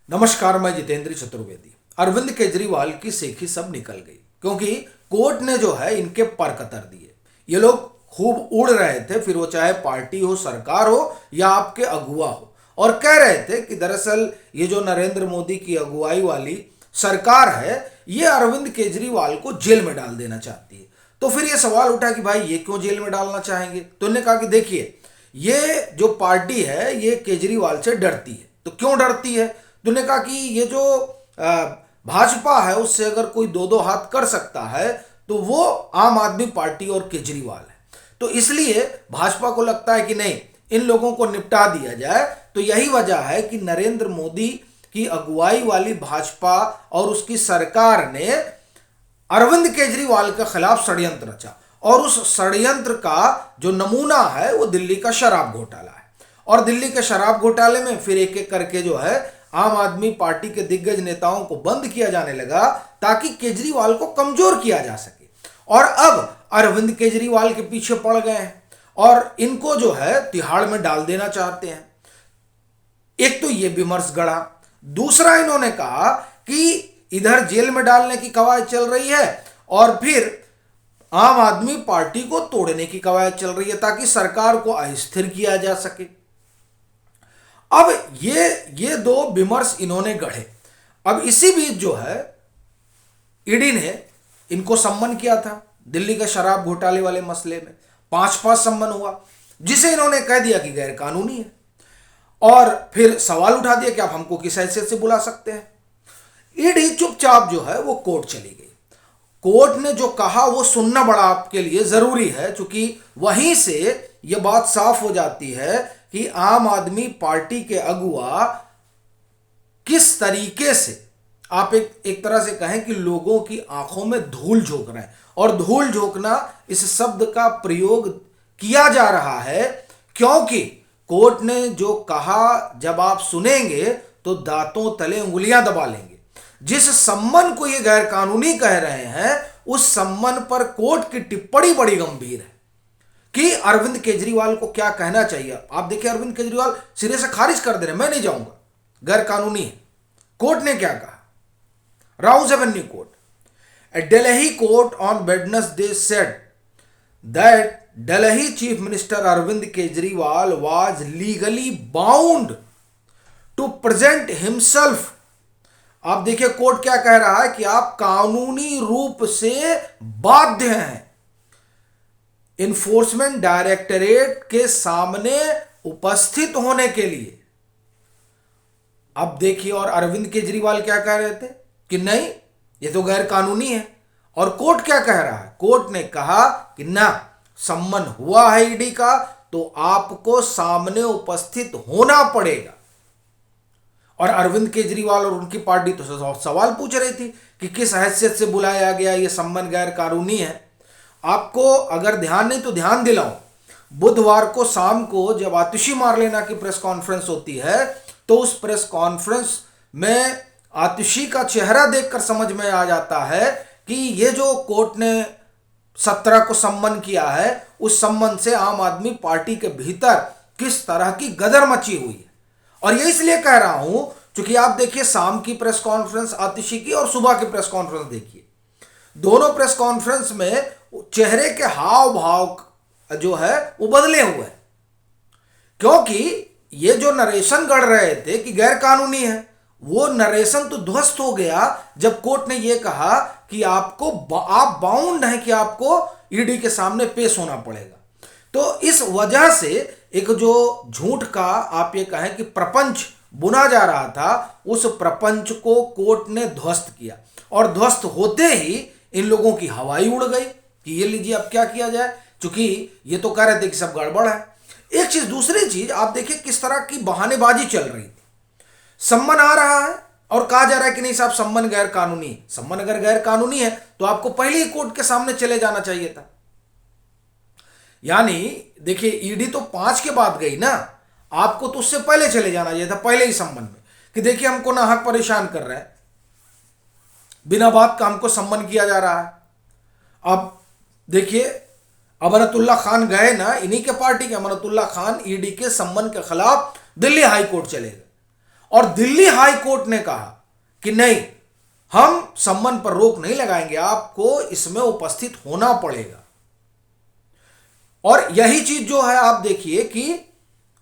नमस्कार, मैं जितेंद्र चतुर्वेदी। अरविंद केजरीवाल की सेखी सब निकल गई क्योंकि कोर्ट ने जो है इनके पर कतर दिए। ये लोग खूब उड़ रहे थे, फिर वो चाहे पार्टी हो, सरकार हो या आपके अगुआ हो, और कह रहे थे कि दरअसल ये जो नरेंद्र मोदी की अगुवाई वाली सरकार है ये अरविंद केजरीवाल को जेल में डाल देना चाहती है। तो फिर ये सवाल उठा कि भाई ये क्यों जेल में डालना चाहेंगे। तो उन्होंने कहा कि देखिए, ये जो पार्टी है ये केजरीवाल से डरती है। तो क्यों डरती है? तो उन्होंने कहा कि ये जो भाजपा है उससे अगर कोई दो दो हाथ कर सकता है तो वो आम आदमी पार्टी और केजरीवाल है। तो इसलिए भाजपा को लगता है कि नहीं, इन लोगों को निपटा दिया जाए। तो यही वजह है कि नरेंद्र मोदी की अगुवाई वाली भाजपा और उसकी सरकार ने अरविंद केजरीवाल के खिलाफ षड्यंत्र रचा, और उस षड्यंत्र का जो नमूना है वो दिल्ली का शराब घोटाला है। और दिल्ली के शराब घोटाले में फिर एक एक करके जो है आम आदमी पार्टी के दिग्गज नेताओं को बंद किया जाने लगा ताकि केजरीवाल को कमजोर किया जा सके। और अब अरविंद केजरीवाल के पीछे पड़ गए हैं और इनको जो है तिहाड़ में डाल देना चाहते हैं। एक तो ये विमर्श गढ़ा, दूसरा इन्होंने कहा कि इधर जेल में डालने की कवायद चल रही है और फिर आम आदमी पार्टी को तोड़ने की कवायद चल रही है ताकि सरकार को अस्थिर किया जा सके। अब ये दो विमर्श इन्होंने गढ़े। अब इसी बीच जो है ईडी ने इनको सम्मन किया था दिल्ली के शराब घोटाले वाले मसले में। 5-5 सम्मन हुआ, जिसे इन्होंने कह दिया कि गैर कानूनी है, और फिर सवाल उठा दिया कि आप हमको किस हैसियत से बुला सकते हैं। ईडी चुपचाप जो है वो कोर्ट चली गई। कोर्ट ने जो कहा वो सुनना बड़ा आपके लिए जरूरी है, क्योंकि वहीं से यह बात साफ हो जाती है कि आम आदमी पार्टी के अगुआ किस तरीके से, आप एक तरह से कहें कि लोगों की आंखों में धूल झोंक रहे हैं। और धूल झोंकना इस शब्द का प्रयोग किया जा रहा है क्योंकि कोर्ट ने जो कहा जब आप सुनेंगे तो दांतों तले उंगलियां दबा लेंगे। जिस सम्मन को ये गैर कानूनी कह रहे हैं उस सम्मन पर कोर्ट की टिप्पणी बड़ी गंभीर है कि अरविंद केजरीवाल को क्या कहना चाहिए। आप देखिए, अरविंद केजरीवाल सिरे से खारिज कर दे रहे हैं, मैं नहीं जाऊंगा, गैर कानूनी है। कोर्ट ने क्या कहा? Rouse Avenue court, a Delhi court on Wednesday said that Delhi Chief Minister Arvind Kejriwal was legally bound to present himself। आप देखिए कोर्ट क्या कह रहा है कि आप कानूनी रूप से बाध्य हैं इन्फोर्समेंट डायरेक्टरेट के सामने उपस्थित होने के लिए। अब देखिए, और अरविंद केजरीवाल क्या कह रहे थे कि नहीं, ये तो गैर कानूनी है। और कोर्ट क्या कह रहा है? कोर्ट ने कहा कि ना, सम्मन हुआ है ईडी का तो आपको सामने उपस्थित होना पड़ेगा। और अरविंद केजरीवाल और उनकी पार्टी तो सवाल पूछ रही थी कि किस हैसियत से बुलाया गया, ये सम्मन गैर कानूनी है। आपको अगर ध्यान नहीं तो ध्यान दिलाऊं, बुधवार को शाम को जब आतिशी मार लेना की प्रेस कॉन्फ्रेंस होती है तो उस प्रेस कॉन्फ्रेंस में आतिशी का चेहरा देखकर समझ में आ जाता है कि ये जो कोर्ट ने 17 को सम्मन किया है उस सम्मन से आम आदमी पार्टी के भीतर किस तरह की गदर मची हुई है। और ये इसलिए कह रहा हूं क्योंकि आप देखिए शाम की प्रेस कॉन्फ्रेंस आतिशी की और सुबह की प्रेस कॉन्फ्रेंस देखिए, दोनों प्रेस कॉन्फ्रेंस में चेहरे के हाव भाव जो है वो बदले हुए हैं, क्योंकि ये जो नरेशन गढ़ रहे थे कि गैर कानूनी है वो नरेशन तो ध्वस्त हो गया जब कोर्ट ने यह कहा कि आप बाउंड हैं कि आपको ईडी के सामने पेश होना पड़ेगा। तो इस वजह से एक जो झूठ का आप ये कहें कि प्रपंच बुना जा रहा था उस प्रपंच को कोर्ट ने ध्वस्त किया, और ध्वस्त होते ही इन लोगों की हवाई उड़ गई कि ये लीजिए अब क्या किया जाए, क्योंकि ये तो कह रहे थे कि सब गड़बड़ है। एक चीज, दूसरी चीज आप देखिए किस तरह की बहानेबाजी चल रही थी। सम्मन आ रहा है और कहा जा रहा है कि नहीं साहब, सम्मन गैर कानूनी है। सम्मन अगर गैर कानूनी है तो आपको पहले ही कोर्ट के सामने चले जाना चाहिए था। यानी देखिए, ईडी तो 5 के बाद गई ना, आपको तो उससे पहले चले जाना चाहिए था, पहले ही सम्मन में, कि देखिए हमको ना हक परेशान कर रहा है, बिना बात का हमको सम्मन किया जा रहा है। अब देखिए, अमनतुल्ला खान गए ना, इन्हीं के पार्टी के अमनतुल्ला खान ईडी के सम्मन के खिलाफ दिल्ली हाई कोर्ट चले गए और दिल्ली हाई कोर्ट ने कहा कि नहीं, हम सम्मन पर रोक नहीं लगाएंगे, आपको इसमें उपस्थित होना पड़ेगा। और यही चीज जो है आप देखिए कि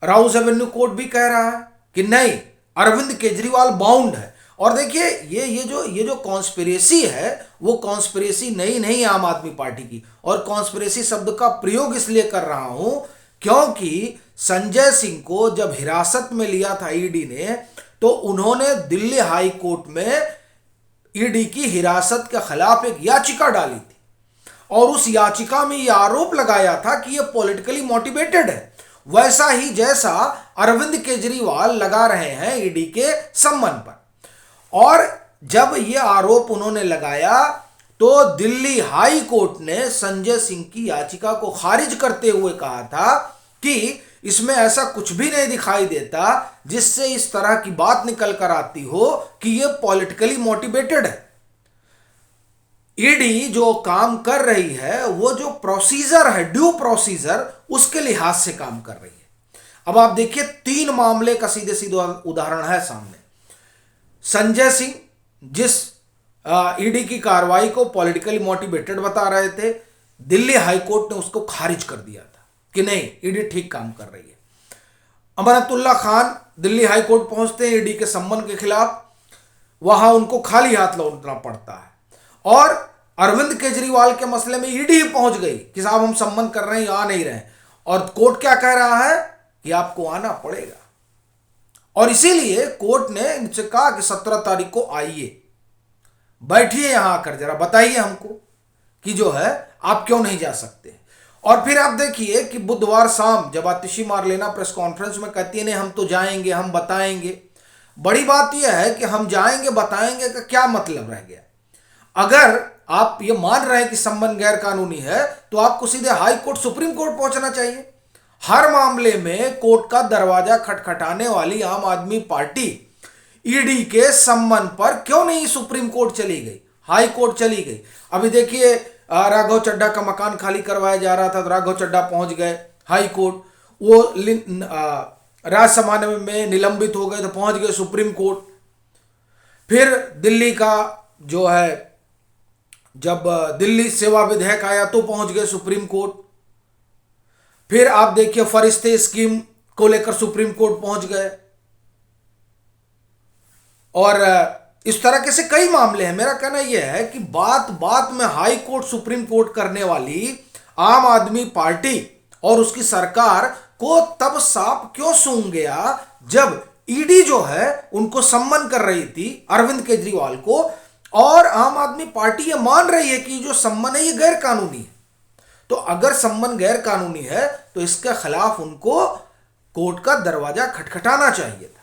राउस एवेन्यू कोर्ट भी कह रहा है कि नहीं, अरविंद केजरीवाल बाउंड है। और देखिए ये जो कॉन्स्पिरेसी है वो कॉन्स्पिरेसी नहीं आम आदमी पार्टी की। और कॉन्स्पिरेसी शब्द का प्रयोग इसलिए कर रहा हूं क्योंकि संजय सिंह को जब हिरासत में लिया था ईडी ने, तो उन्होंने दिल्ली हाई कोर्ट में ईडी की हिरासत के खिलाफ एक याचिका डाली थी और उस याचिका में यह आरोप लगाया था कि यह पॉलिटिकली मोटिवेटेड है, वैसा ही जैसा अरविंद केजरीवाल लगा रहे हैं ईडी के सम्मन पर। और जब यह आरोप उन्होंने लगाया तो दिल्ली हाई कोर्ट ने संजय सिंह की याचिका को खारिज करते हुए कहा था कि इसमें ऐसा कुछ भी नहीं दिखाई देता जिससे इस तरह की बात निकल कर आती हो कि यह पॉलिटिकली मोटिवेटेड है। ईडी जो काम कर रही है वो जो प्रोसीजर है, ड्यू प्रोसीजर, उसके लिहाज से काम कर रही है। अब आप देखिए 3 मामले का सीधे सीधा उदाहरण है सामने। संजय सिंह जिस ईडी की कार्रवाई को पॉलिटिकली मोटिवेटेड बता रहे थे, दिल्ली हाई कोर्ट ने उसको खारिज कर दिया था कि नहीं, ईडी ठीक काम कर रही है। अमानतुल्लाह खान दिल्ली हाई कोर्ट पहुंचते हैं ईडी के सम्मन के खिलाफ, वहां उनको खाली हाथ लौटना पड़ता है। और अरविंद केजरीवाल के मसले में ईडी पहुंच गई कि साहब हम सम्मन कर रहे हैं, आ नहीं रहे हैं, और कोर्ट क्या कह रहा है कि आपको आना पड़ेगा। और इसीलिए कोर्ट ने इनसे कहा कि 17 तारीख को आइए, बैठिए यहां आकर, जरा बताइए हमको कि जो है आप क्यों नहीं जा सकते। और फिर आप देखिए कि बुधवार शाम जब आतिशी मार्लेना प्रेस कॉन्फ्रेंस में कहती है नहीं हम तो जाएंगे, हम बताएंगे। बड़ी बात यह है कि हम जाएंगे बताएंगे का क्या मतलब रह गया। अगर आप ये मान रहे हैं कि सम्मन गैर कानूनी है तो आपको सीधे हाई कोर्ट, सुप्रीम कोर्ट पहुंचना चाहिए। हर मामले में कोर्ट का दरवाजा खटखटाने वाली आम आदमी पार्टी ईडी के सम्मन पर क्यों नहीं सुप्रीम कोर्ट चली गई, हाई कोर्ट चली गई। अभी देखिए राघव चड्ढा का मकान खाली करवाया जा रहा था तो राघव चड्ढा पहुंच गए हाई कोर्ट, वो राजसभा में निलंबित हो गए तो पहुंच गए सुप्रीम कोर्ट। फिर दिल्ली का जो है जब दिल्ली सेवा विधेयक आया तो पहुंच गए सुप्रीम कोर्ट। फिर आप देखिए फरिश्ते स्कीम को लेकर सुप्रीम कोर्ट पहुंच गए। और इस तरह से कई मामले हैं। मेरा कहना यह है कि बात बात में हाई कोर्ट सुप्रीम कोर्ट करने वाली आम आदमी पार्टी और उसकी सरकार को तब सांप क्यों सूंघ गया जब ईडी जो है उनको सम्मन कर रही थी अरविंद केजरीवाल को, और आम आदमी पार्टी ये मान रही है कि जो सम्मन है ये गैर कानूनी है। तो अगर सम्मन गैर कानूनी है तो इसके खिलाफ उनको कोर्ट का दरवाजा खटखटाना चाहिए था।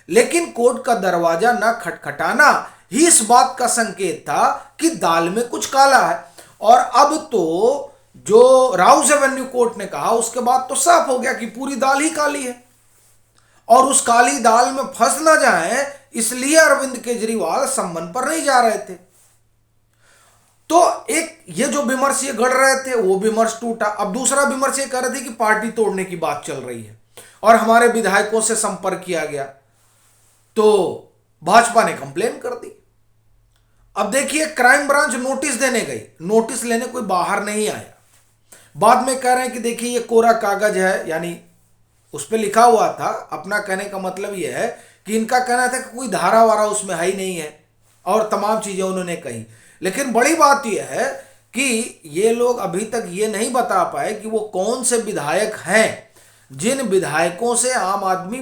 लेकिन कोर्ट का दरवाजा ना खटखटाना ही इस बात का संकेत था कि दाल में कुछ काला है। और अब तो जो राउस एवेन्यू कोर्ट ने कहा उसके बाद तो साफ हो गया कि पूरी दाल ही काली है। और उस काली दाल में फंस ना जाए इसलिए अरविंद केजरीवाल सम्मन पर नहीं जा रहे थे। तो एक ये जो विमर्श ये गढ़ रहे थे वो विमर्श टूटा। अब दूसरा विमर्श ये कर रहे थे कि पार्टी तोड़ने की बात चल रही है और हमारे विधायकों से संपर्क किया गया तो भाजपा ने कंप्लेन कर दी। अब देखिए क्राइम ब्रांच नोटिस देने गई, नोटिस लेने कोई बाहर नहीं आया। बाद में कह रहे हैं कि देखिए ये कोरा कागज है, यानी उस पर लिखा हुआ था। अपना कहने का मतलब यह है कि इनका कहना था कि कोई धारा वारा उसमें है ही नहीं है और तमाम चीजें उन्होंने कही। लेकिन बड़ी बात यह है कि ये लोग अभी तक ये नहीं बता पाए कि वो कौन से विधायक हैं जिन विधायकों से आम आदमी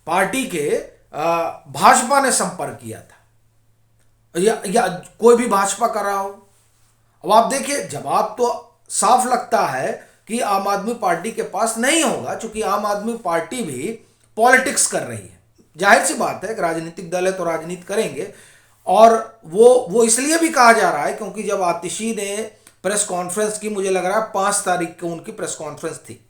पार्टी के भाजपा ने संपर्क किया था या कोई भी भाजपा कर रहा हो। अब आप देखिए जवाब तो साफ लगता है कि आम आदमी पार्टी के पास नहीं होगा, क्योंकि आम आदमी पार्टी भी पॉलिटिक्स कर रही है। जाहिर सी बात है कि राजनीतिक दल है तो राजनीति करेंगे। और वो इसलिए भी कहा जा रहा है क्योंकि जब आतिशी ने प्रेस कॉन्फ्रेंस की, मुझे लग रहा है 5 तारीख को उनकी प्रेस कॉन्फ्रेंस थी,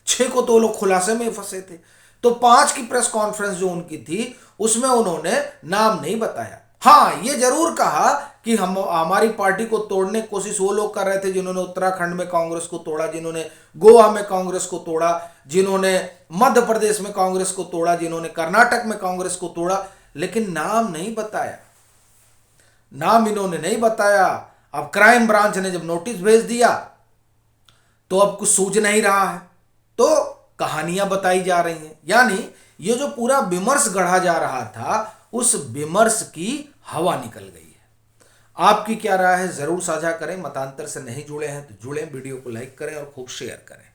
6 को तो लोग खुलासे में फंसे थे, तो 5 की प्रेस कॉन्फ्रेंस जो उनकी थी उसमें उन्होंने नाम नहीं बताया। हाँ, ये जरूर कहा कि हम हमारी पार्टी को तोड़ने की कोशिश वो लोग कर रहे थे जिन्होंने उत्तराखंड में कांग्रेस को तोड़ा, जिन्होंने गोवा में कांग्रेस को तोड़ा, जिन्होंने मध्य प्रदेश में कांग्रेस को तोड़ा, जिन्होंने कर्नाटक में कांग्रेस को तोड़ा, लेकिन नाम नहीं बताया, नाम इन्होंने नहीं बताया। अब क्राइम ब्रांच ने जब नोटिस भेज दिया तो अब कुछ सूझ नहीं रहा है, तो कहानियां बताई जा रही हैं। यानी ये जो पूरा विमर्श गढ़ा जा रहा था, उस विमर्श की हवा निकल गई है। आपकी क्या राय है जरूर साझा करें। मतांतर से नहीं जुड़े हैं तो जुड़ें, वीडियो को लाइक करें और खूब शेयर करें।